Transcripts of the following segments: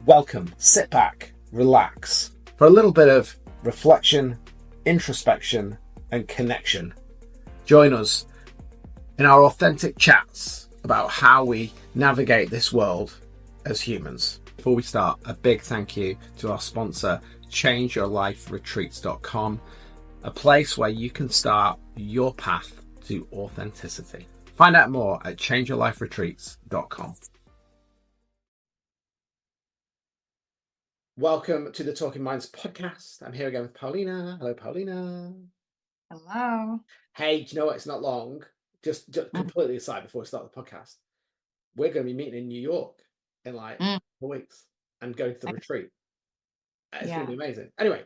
Welcome, sit back, relax for a little bit of reflection, introspection, and connection. Join us in our authentic chats about how we navigate this world as humans. Before we start, a big thank you to our sponsor, changeyourliferetreats.com, a place where you can start your path to authenticity. Find out more at changeyourliferetreats.com. Welcome to the Talking Minds podcast. I'm here again with Paulina. Hello, Paulina. Hello. Hey, do you know what? It's not long. Just completely aside before we start the podcast. We're going to be meeting in New York in like 4 weeks and going to the retreat. It's going to be amazing. Anyway,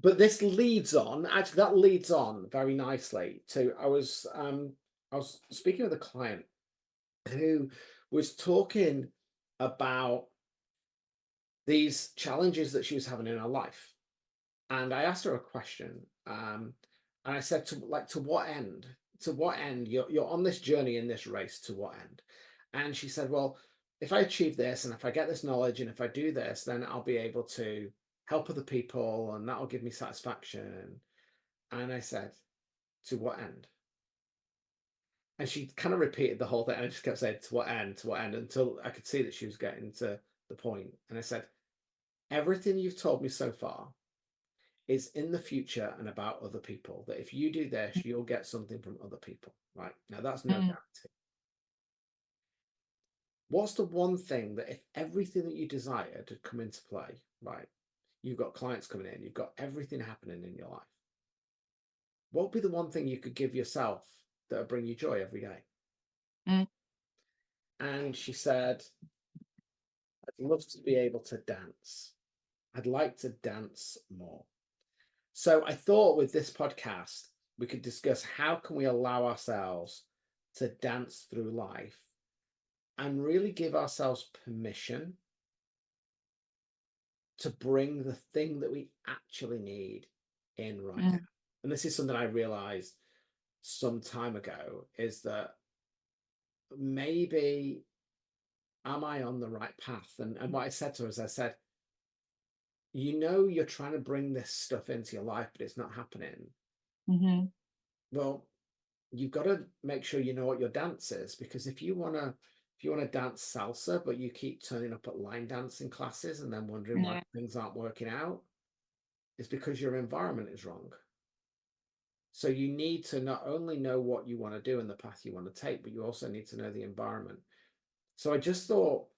but this leads on, actually that leads on very nicely to, I was speaking with a client who was talking about these challenges that she was having in her life. And I asked her a question. And I said, to what end? To what end? You're on this journey in this race, to what end? And she said, well, if I achieve this and if I get this knowledge and if I do this, then I'll be able to help other people and that'll give me satisfaction. And I said, to what end? And she kind of repeated the whole thing. And I just kept saying, to what end? To what end? Until I could see that she was getting to the point. And I said, everything you've told me so far is in the future and about other people. That if you do this, you'll get something from other people. Right? Now, that's no guarantee. What's the one thing that if everything that you desired had come into play, right? You've got clients coming in, you've got everything happening in your life. What would be the one thing you could give yourself that would bring you joy every day? And she said, I'd love to be able to dance. I'd like to dance more. So I thought with this podcast, we could discuss how can we allow ourselves to dance through life and really give ourselves permission to bring the thing that we actually need in right now. And this is something I realized some time ago, is that maybe am I on the right path? And what I said to her is I said, you're trying to bring this stuff into your life, but it's not happening. Well, you've got to make sure you know what your dance is, because if you want to dance salsa, but you keep turning up at line dancing classes and then wondering why things aren't working out, it's because your environment is wrong. So you need to not only know what you want to do and the path you want to take, but you also need to know the environment. So I just thought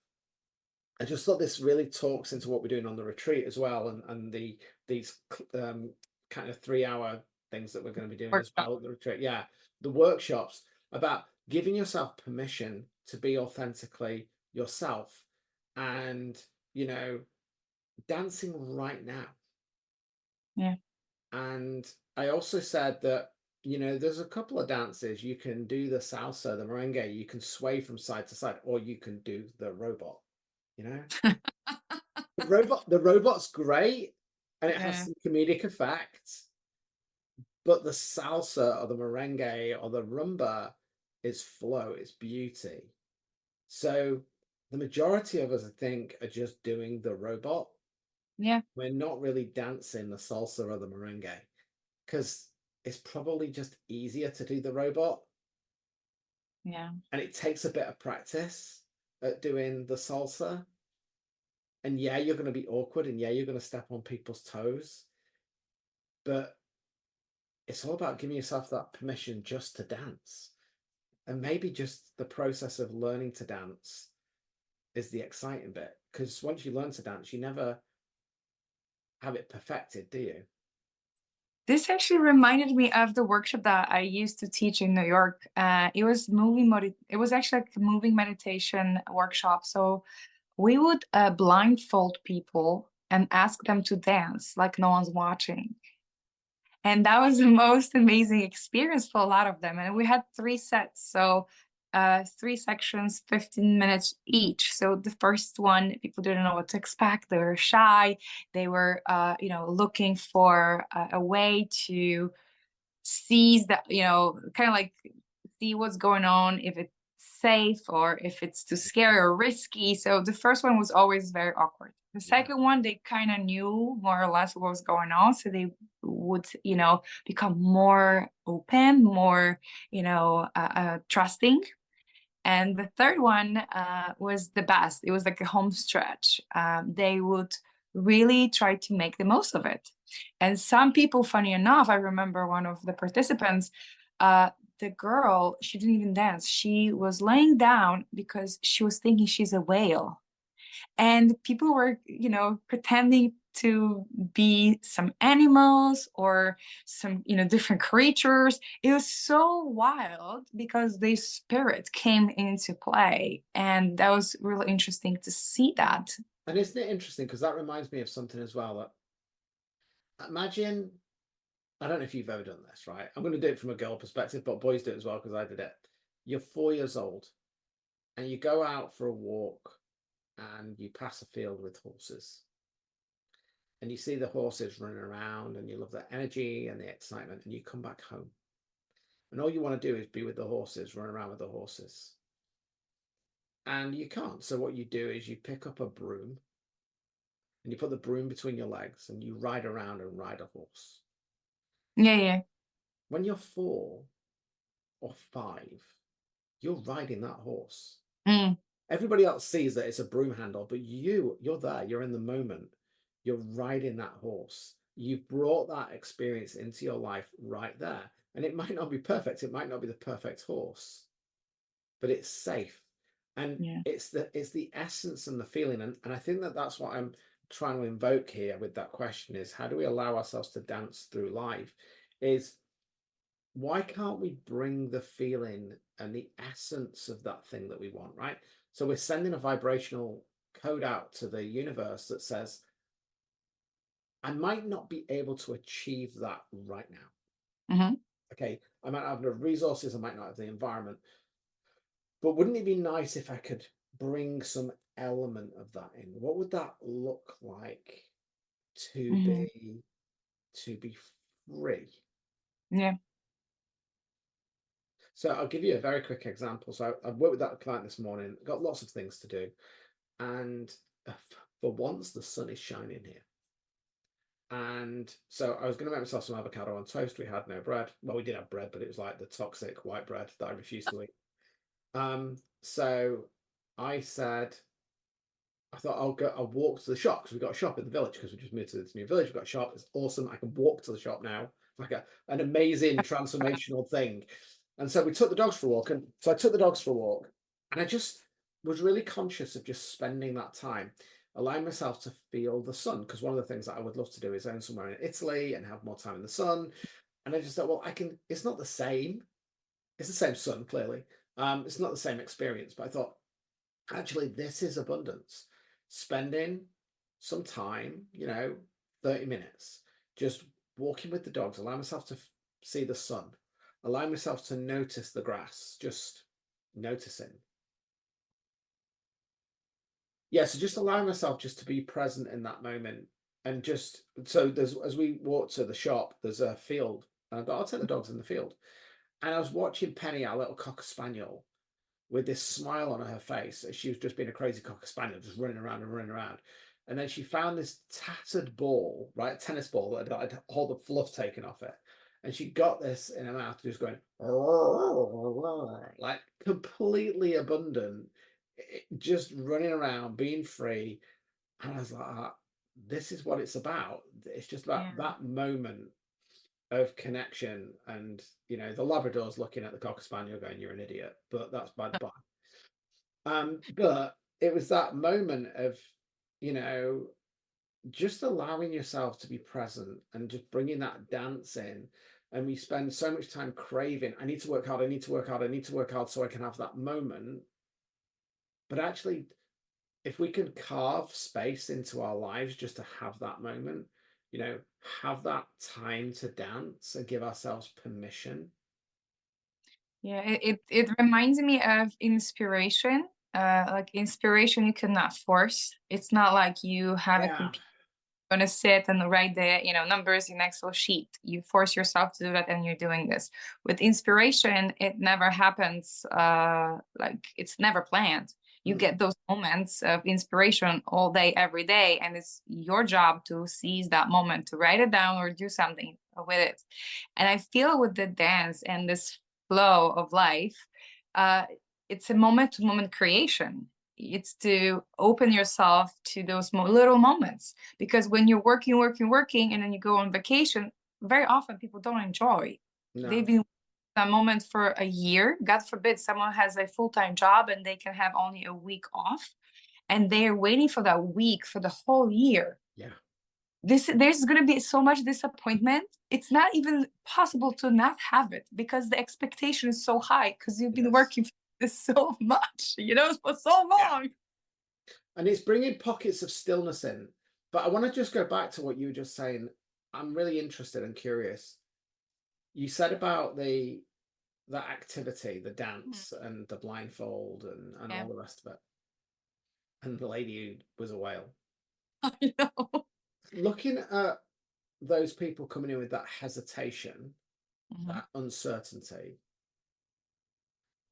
this really talks into what we're doing on the retreat as well, and these kind of 3-hour things that we're going to be doing as well at the retreat. Yeah, the workshops about giving yourself permission to be authentically yourself and, dancing right now. Yeah. And I also said that, there's a couple of dances. You can do the salsa, the merengue, you can sway from side to side, or you can do the robot, the robot's great and it has some comedic effect, but the salsa or the merengue or the rumba is flow, it's beauty. So the majority of us, I think, are just doing the robot. Yeah. We're not really dancing the salsa or the merengue because it's probably just easier to do the robot. Yeah. And it takes a bit of practice at doing the salsa. And yeah, you're going to be awkward and yeah, you're going to step on people's toes. But it's all about giving yourself that permission just to dance. And maybe just the process of learning to dance is the exciting bit. Because once you learn to dance, you never have it perfected, do you? This actually reminded me of the workshop that I used to teach in New York. It was it was actually like a moving meditation workshop. So we would blindfold people and ask them to dance like no one's watching. And that was the most amazing experience for a lot of them. And we had 3 sets. So 3 sections, 15 minutes each. So the first one, people didn't know what to expect. They were shy. They were, looking for a way to seize that, kind of like see what's going on, if it safe or if it's too scary or risky. So the first one was always very awkward. The Yeah. second one, they kind of knew more or less what was going on. So they would, you know, become more open, more, trusting. And the third one was the best. It was like a home stretch. They would really try to make the most of it. And some people, funny enough, I remember one of the participants, the girl, she didn't even dance. She was laying down because she was thinking she's a whale, and people were pretending to be some animals or some different creatures. It was so wild because the spirit came into play, and that was really interesting to see that. And isn't it interesting? Because that reminds me of something as well. That imagine, I don't know if you've ever done this, right? I'm going to do it from a girl perspective, but boys do it as well because I did it. You're 4 years old and you go out for a walk and you pass a field with horses and you see the horses running around and you love the energy and the excitement, and you come back home and all you want to do is be with the horses, run around with the horses, and you can't. So what you do is you pick up a broom and you put the broom between your legs and you ride around and ride a horse. Yeah, yeah. When you're 4 or 5, you're riding that horse. Mm, Everybody else sees that it's a broom handle, but you're there, you're in the moment, you're riding that horse. You've brought that experience into your life right there. And it might not be perfect, it might not be the perfect horse, but it's safe. And yeah. it's the essence and the feeling. And I think that that's what I'm trying to invoke here with that question, is how do we allow ourselves to dance through life? Is why can't we bring the feeling and the essence of that thing that we want, right? So we're sending a vibrational code out to the universe that says, I might not be able to achieve that right now. Hmm. Okay, I might not have the resources, I might not have the environment, but wouldn't it be nice if I could bring some element of that in? What would that look like to Hmm. be free? Yeah. So I'll give you a very quick example. So I've worked with that client this morning, got lots of things to do. And for once, the sun is shining here. And so I was going to make myself some avocado on toast. We had no bread. Well, we did have bread, but it was like the toxic white bread that I refused to eat. So I said, I thought I'll walk to the shop because we've got a shop in the village because we just moved to this new village. We've got a shop. It's awesome. I can walk to the shop now. Like an amazing transformational thing. And so we took the dogs for a walk. And so I took the dogs for a walk. And I just was really conscious of just spending that time, allowing myself to feel the sun. Because one of the things that I would love to do is own somewhere in Italy and have more time in the sun. And I just thought, well, it's not the same. It's the same sun, clearly. It's not the same experience. But I thought, actually, this is abundance. Spending some time, 30 minutes, just walking with the dogs, allow myself to see the sun, allow myself to notice the grass, just noticing. Yeah, so just allowing myself just to be present in that moment. And just so there's, as we walk to the shop, there's a field. And I thought, I'll take the dogs in the field. And I was watching Penny, our little cocker spaniel, with this smile on her face as she was just being a crazy cocker spaniel, just running around and running around. And then she found this tattered ball, right, a tennis ball that had all the fluff taken off it. And she got this in her mouth, just going like completely abundant, just running around, being free. And I was like, this is what it's about. It's just about Yeah. that moment of connection. And the Labrador's looking at the cocker spaniel going, you're an idiot, but that's by the by. But it was that moment of you know just allowing yourself to be present and just bringing that dance in. And we spend so much time craving, I need to work hard, I need to work hard, I need to work hard so I can have that moment. But actually, if we can carve space into our lives just to have that moment, have that time to dance and give ourselves permission. Yeah, it reminds me of inspiration. Like inspiration you cannot force. It's not like you have a Yeah. computer going to sit and write the numbers in Excel sheet. You force yourself to do that, and you're doing this. With inspiration, it never happens. Like it's never planned. You Mm. get those moments of inspiration all day, every day, and it's your job to seize that moment, to write it down or do something with it. And I feel with the dance and this flow of life, uh, it's a moment to moment creation. It's to open yourself to those little moments, because when you're working, working, working, and then you go on vacation, very often people don't enjoy. They've No. been a moment for a year. God forbid someone has a full-time job and they can have only a week off, and they're waiting for that week for the whole year. Yeah. There's going to be so much disappointment. It's not even possible to not have it, because the expectation is so high, because you've been Yes. working for this so much, for so Yeah. long. And it's bringing pockets of stillness in. But I want to just go back to what you were just saying. I'm really interested and curious. You said about that activity, the Mhm. dance and the blindfold and Yeah. all the rest of it. And the lady who was a whale. I know. Looking at those people coming in with that hesitation, Mhm. that uncertainty,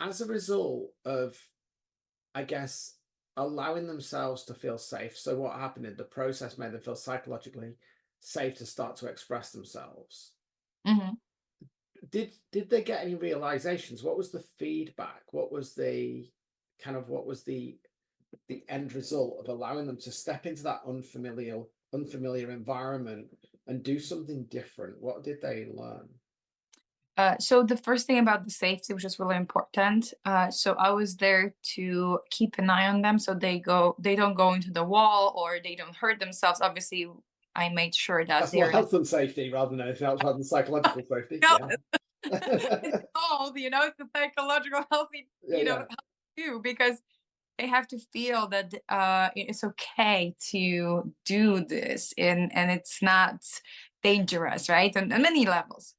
as a result of, I guess, allowing themselves to feel safe. So what happened in the process made them feel psychologically safe to start to express themselves. Mhm. Did they get any realizations? What was the feedback? What was the end result of allowing them to step into that unfamiliar environment and do something different? What did they learn? So the first thing about the safety, which is really important. So I was there to keep an eye on them, so they don't go into the wall or they don't hurt themselves. Obviously, I made sure that That's more they're not. health and safety rather than anything else, rather than psychological safety. No, Yeah. it's both. It's a psychological healthy, Yeah, yeah. too, because they have to feel that it's okay to do this, and it's not dangerous, right? On many levels.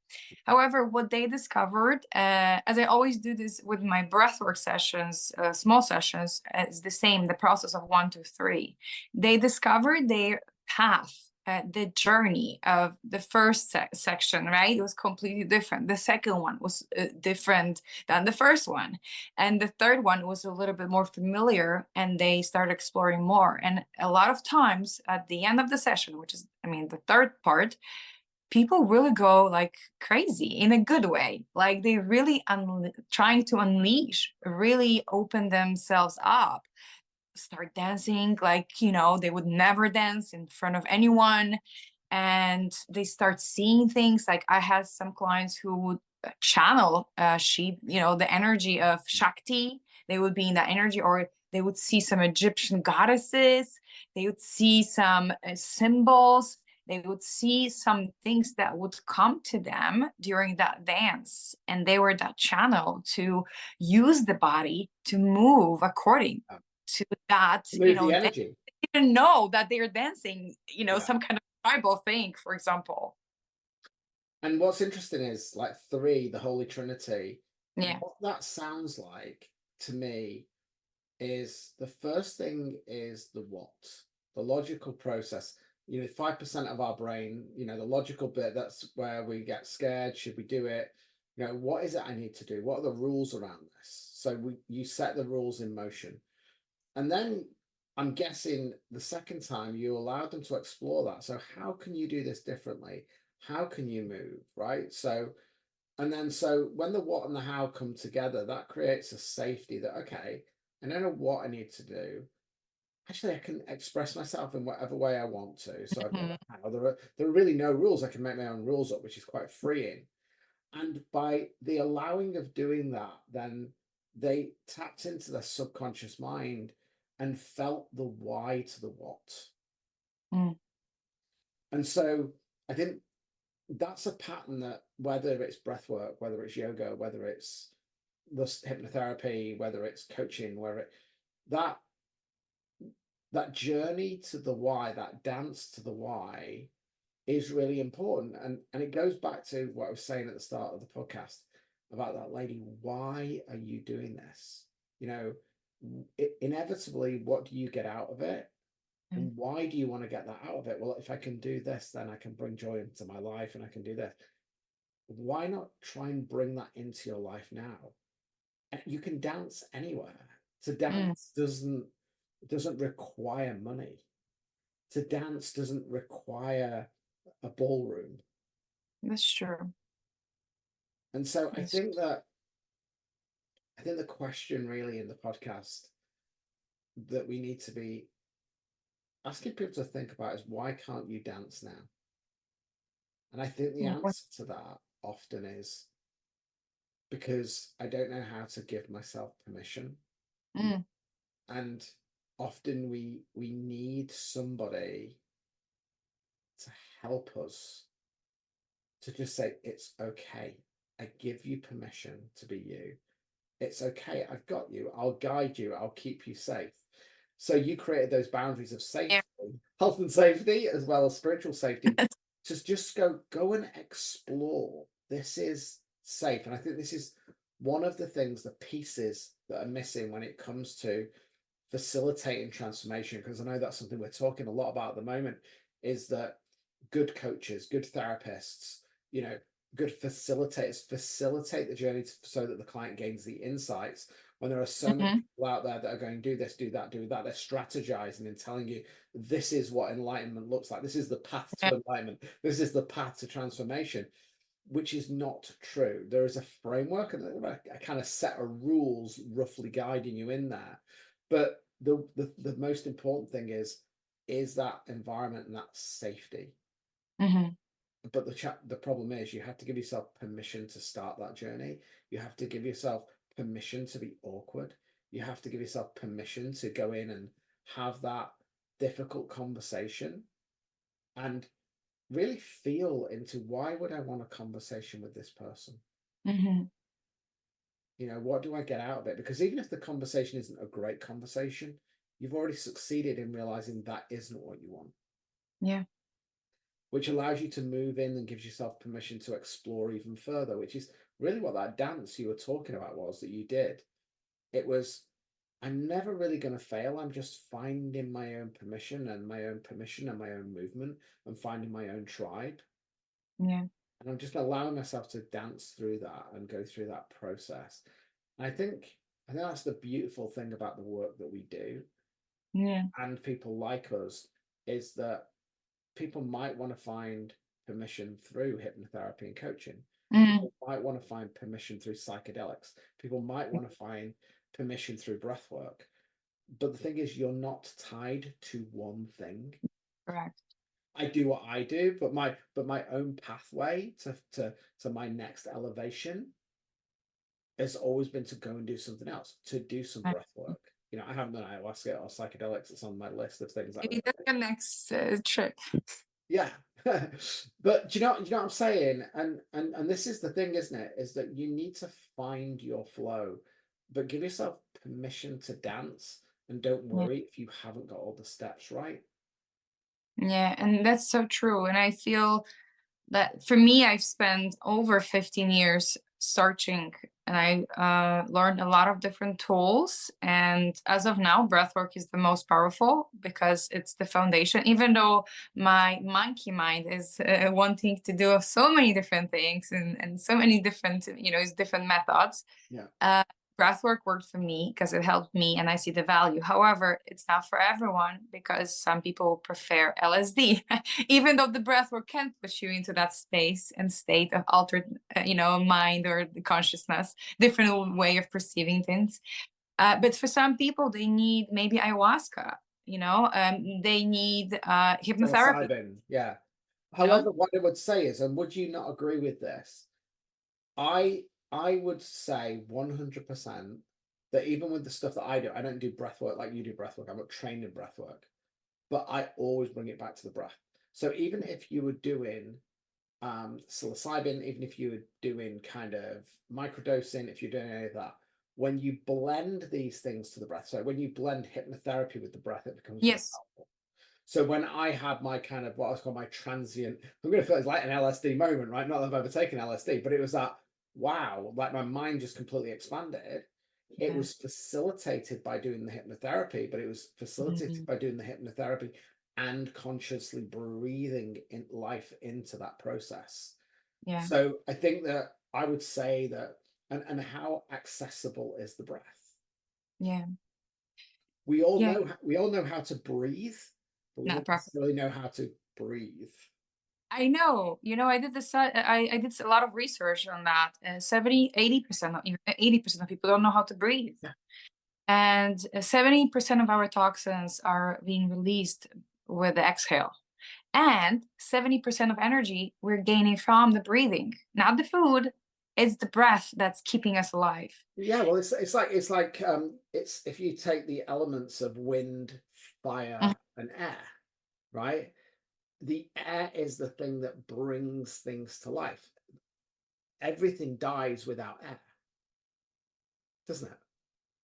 However, what they discovered, as I always do this with my breathwork sessions, small sessions, is the same, the process of 1, 2, 3. They discovered their path, the journey of the first section, right? It was completely different. The second one was different than the first one. And the third one was a little bit more familiar, and they started exploring more. And a lot of times at the end of the session, which is, the third part, people really go like crazy in a good way. Like they really trying to unleash, really open themselves up, start dancing like, they would never dance in front of anyone. And they start seeing things. Like I had some clients who would channel sheep, the energy of Shakti. They would be in that energy, or they would see some Egyptian goddesses. They would see some symbols. They would see some things that would come to them during that dance, and they were that channel to use the body to move according to that. Move the They energy. didn't know that they're dancing, Yeah. some kind of tribal thing, for example. And what's interesting is like three, the Holy Trinity, Yeah. what that sounds like to me is the first thing is the what, the logical process. 5% of our brain, the logical bit, that's where we get scared. Should we do it? What is it I need to do? What are the rules around this? So you set the rules in motion. And then I'm guessing the second time you allowed them to explore that. So how can you do this differently? How can you move? Right. So when the what and the how come together, that creates a safety that, okay, I don't know what I need to do. Actually, I can express myself in whatever way I want to. So I've got Mhm. the how. There are really no rules. I can make my own rules up, which is quite freeing. And by the allowing of doing that, then they tapped into their subconscious mind and felt the why to the what. Mm. And so I think that's a pattern that, whether it's breath work, whether it's yoga, whether it's the hypnotherapy, whether it's coaching, that that journey to the why, that dance to the why, is really important. And it goes back to what I was saying at the start of the podcast about that lady. Why are you doing this? Inevitably, what do you get out of it? Mm. And why do you want to get that out of it? Well, if I can do this, then I can bring joy into my life and I can do this. Why not try and bring that into your life now? You can dance anywhere. To Mm. dance doesn't require money. To dance doesn't require a ballroom. That's true. And so That's I think the question really in the podcast that we need to be asking people to think about is, why can't you dance now? And I think the what. answer to that often is because I don't know how to give myself permission. Mm. And often we need somebody to help us to just say, it's okay. I give you permission to be you. It's okay. I've got you. I'll guide you. I'll keep you safe. So you created those boundaries of Yeah. safety, health and safety, as well as spiritual safety. To just go and explore. This is safe. And I think this is one of the things, the pieces that are missing when it comes to facilitating transformation, because I know that's something we're talking a lot about at the moment, is that good coaches, good therapists, good facilitators facilitate the journey so that the client gains the insights. When there are so many Mhm. people out there that are going, do this, do that, do that, they're strategizing and telling you this is what enlightenment looks like. This is the path Yeah. to enlightenment. This is the path to transformation, which is not true. There is a framework and a kind of set of rules roughly guiding you in there. But the most important thing is that environment and that safety. Mhm. But the problem is you have to give yourself permission to start that journey. You have to give yourself permission to be awkward. You have to give yourself permission to go in and have that difficult conversation and really feel into, why would I want a conversation with this person? Mhm. What do I get out of it? Because even if the conversation isn't a great conversation, you've already succeeded in realizing that isn't what you want, Yeah. which allows you to move in and gives yourself permission to explore even further, which is really what that dance you were talking about was that you did. It was, I'm never really going to fail. I'm just finding my own permission and my own permission and my own movement and finding my own tribe. Yeah. And I'm just allowing myself to dance through that and go through that process. And I think that's the beautiful thing about the work that we do Yeah. and people like us, is that people might want to find permission through hypnotherapy and coaching. Mm. People might want to find permission through psychedelics. People might want to find permission through breath work. But the thing is, you're not tied to one thing. Correct. I do what I do, but my own pathway to my next elevation has always been to go and do something else, to do some Uh, breath work. I haven't done ayahuasca or psychedelics. It's on my list of things that I Maybe want that's to do. the next trip. Yeah. But do you know what I'm saying? And this is the thing, isn't it? Is that you need to find your flow, but give yourself permission to dance and don't Yeah. worry if you haven't got all the steps right. Yeah, and that's so true. And I feel that for me, I've spent over 15 years searching and I learned a lot of different tools. And as of now, breathwork is the most powerful because it's the foundation, even though my monkey mind is wanting to do so many different things and so many different, different methods. Yeah. Uh, Breathwork worked for me because it helped me and I see the value. However, it's not for everyone because some people prefer LSD, even though the breathwork can push you into that space and state of altered, mind or the consciousness, different way of perceiving things. But for some people, they need maybe ayahuasca, they need hypnotherapy, Psilocybin. Yeah. you know? However, what I would say is, and would you not agree with this? I would say 100% that even with the stuff that I don't do breath work like you do breath work. I'm not trained in breath work, but I always bring it back to the breath. So even if you were doing psilocybin, even if you were doing kind of microdosing, if you're doing any of that, when you blend these things to the breath, so when you blend hypnotherapy with the breath, it becomes more Yes. powerful. So when I had my kind of what I was called my transient, I'm going to feel it's like an LSD moment, right? Not that I've ever taken LSD, but it was that, wow, like my mind just completely expanded. It Yeah. was facilitated by doing the hypnotherapy, but it was facilitated Mhm. by doing the hypnotherapy and consciously breathing in life into that process. Yeah. So I think that I would say that, and how accessible is the breath? Yeah. Yeah. We all know how to breathe, but we Not don't proper. necessarily know how to breathe. I know. I did this. I did a lot of research on that. 70, 80%, even 80% of people don't know how to breathe, Yeah. and 70% of our toxins are being released with the exhale, and 70% of energy we're gaining from the breathing, not the food. It's the breath that's keeping us alive. Yeah, well, it's if you take the elements of wind, Mhm. fire, and air, right? The air is the thing that brings things to life. Everything dies without air, doesn't it?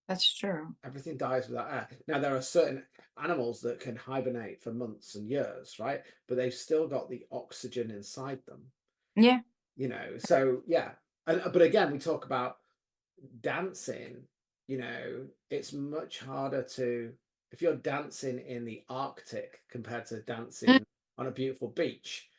That's true. Everything dies without air. Now, there are certain animals that can hibernate for months and years, right? But they've still got the oxygen inside them, Yeah. So yeah. But again, we talk about dancing, it's much harder to, if you're dancing in the Arctic compared to Mm. dancing on a beautiful beach,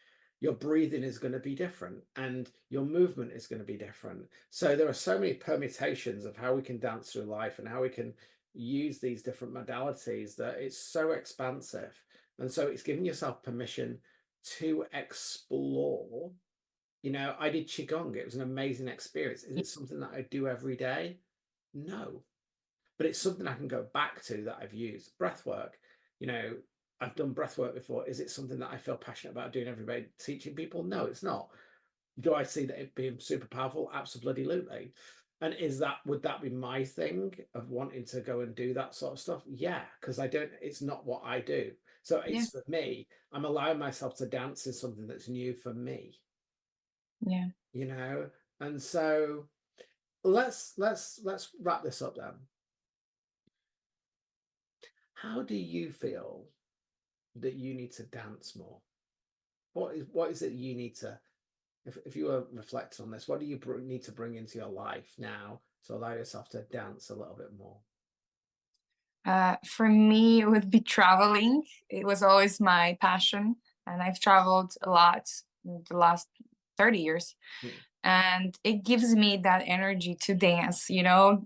your breathing is going to be different and your movement is going to be different. So there are so many permutations of how we can dance through life and how we can use these different modalities that it's so expansive. And so it's giving yourself permission to explore. I did Qigong. It was an amazing experience. Is Y- it something that I do every day? No, but it's something I can go back to that I've used. Breath work, you know, I've done breath work before. Is it something that I feel passionate about doing every day, teaching people? No, it's not. Do I see that it being super powerful? Absolutely. And would that be my thing of wanting to go and do that sort of stuff? Yeah, because it's not what I do. So Yeah. it's for me. I'm allowing myself to dance in something that's new for me, Yeah. you know? And so let's wrap this up then. How do you feel that you need to dance more? What is it you need to, if you were reflecting on this, what do you need to bring into your life now to allow yourself to dance a little bit more? For me, it would be traveling. It was always my passion, and I've traveled a lot in the last 30 years. Hmm. And it gives me that energy to dance,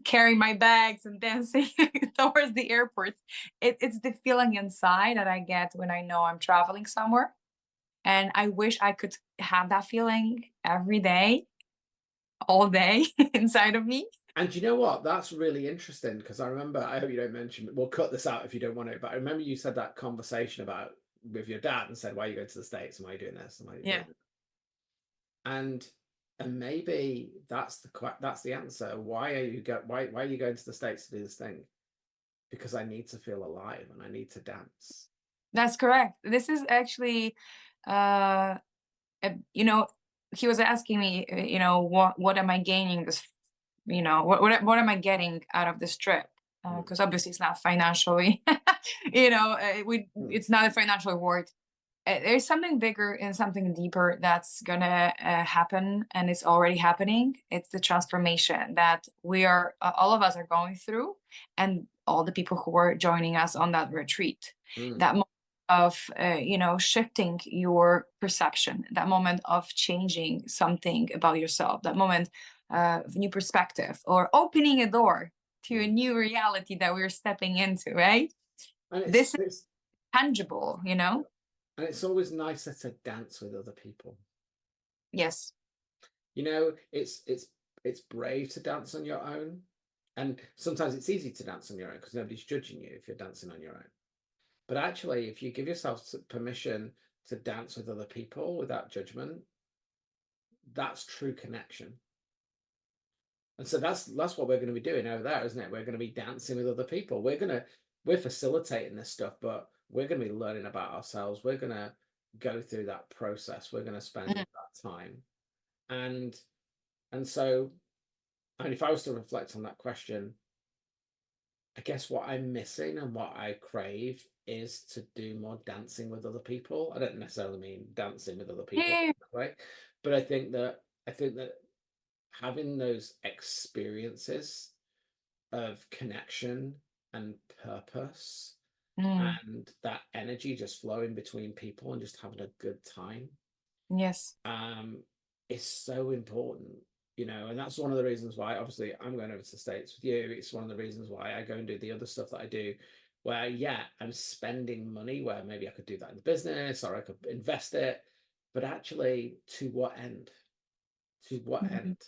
carry my bags and dancing towards the airport. It's the feeling inside that I get when I know I'm traveling somewhere. And I wish I could have that feeling every day, all day inside of me. And you know what? That's really interesting because I remember, I hope you don't mention, we'll cut this out if you don't want to, but I remember you said that conversation about with your dad and said, why are you going to the States? And why are you doing this? And why are you doing Yeah, it? And maybe that's the answer. Why are you going to the States to do this thing? Because I need to feel alive and I need to dance. that's correct. This is actually, uh, uh, you know, he was asking me, what am I gaining this, what am I getting out of this trip? Mm, Because obviously it's not financially, mm, it's not a financial reward. There's something bigger and something deeper that's gonna happen, and it's already happening. It's the transformation that all of us are going through, and all the people who are joining us on that retreat. mm. That moment of shifting your perception, that moment of changing something about yourself, that moment of new perspective, or opening a door to a Mm. new reality that we're stepping into. Right? And This is it's tangible. and it's always nicer to dance with other people. Yes. It's brave to dance on your own, and sometimes it's easy to dance on your own because nobody's judging you if you're dancing on your own. But actually, if you give yourself permission to dance with other people without judgment, that's true connection. And so that's what we're going to be doing over there, isn't it? We're going to be dancing with other people. We're facilitating this stuff, but we're going to be learning about ourselves. We're going to go through that process. We're going to spend Mm. that time. And so, and if I was to reflect on that question, I guess what I'm missing and what I crave is to do more dancing with other people. I don't necessarily mean dancing with other people, Yeah. right? But I think that having those experiences of connection and purpose Mm. and that energy just flowing between people and just having a good time Yes. um, is so important, and that's one of the reasons why, obviously, I'm going over to the States with you. It's one of the reasons why I go and do the other stuff that I do, where, yeah, I'm spending money where maybe I could do that in the business or I could invest it, but actually, to what end? To what Mhm.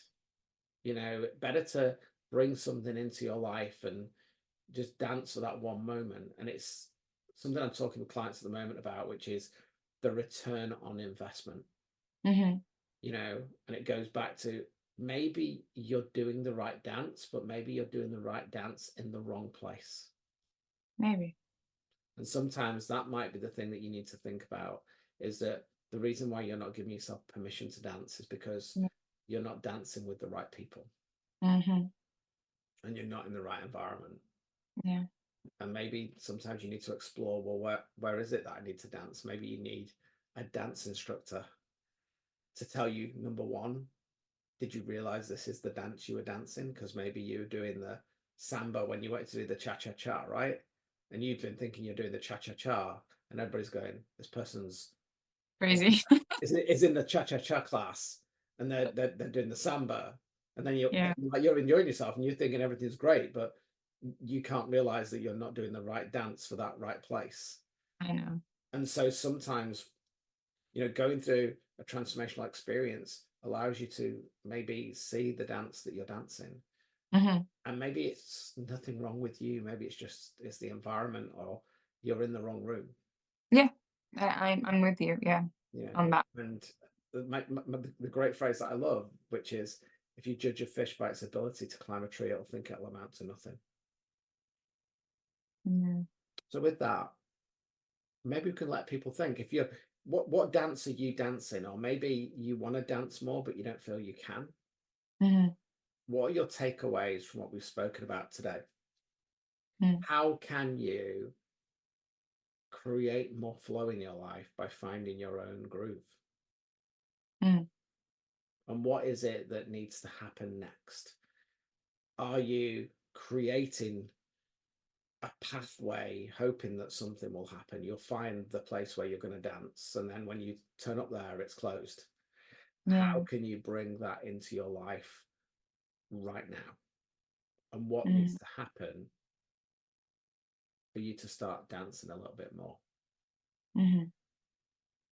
end? Better to bring something into your life and just dance for that one moment. And it's something I'm talking with clients at the moment about, which is the return on investment. Mhm. And it goes back to, maybe you're doing the right dance, but maybe you're doing the right dance in the wrong place. Maybe. And sometimes that might be the thing that you need to think about, is that the reason why you're not giving yourself permission to dance is because Yeah. you're not dancing with the right people Mhm. and you're not in the right environment. Yeah. And maybe sometimes you need to explore, well, where is it that I need to dance? Maybe you need a dance instructor to tell you, number one, did you realize this is the dance you were dancing? Because maybe you were doing the samba when you went to do the cha-cha-cha, right? And you've been thinking you're doing the cha-cha-cha, and everybody's going, this person's Crazy. is in the cha-cha-cha class, and they're doing the samba, and then Yeah. you're enjoying yourself and you're thinking everything's great, but you can't realize that you're not doing the right dance for that right place. I know. And so sometimes, going through a transformational experience allows you to maybe see the dance that you're dancing. Mhm. And maybe it's nothing wrong with you. Maybe it's the environment, or you're in the wrong room. Yeah. I'm with you. Yeah. Yeah. On that. And the great phrase that I love, which is, if you judge a fish by its ability to climb a tree, it'll think it'll amount to nothing. Mm. So with that, maybe we can let people think, if you're what dance are you dancing? Or maybe you want to dance more but you don't feel you can. Mhm. What are your takeaways from what we've spoken about today? Mm. How can you create more flow in your life by finding your own groove? Mm. And what is it that needs to happen next? Are you creating a pathway, hoping that something will happen? You'll find the place where you're going to dance, and then when you turn up there, it's closed. How Yeah. can you bring that into your life right now? And what Mm. needs to happen for you to start dancing a little bit more? Mhm.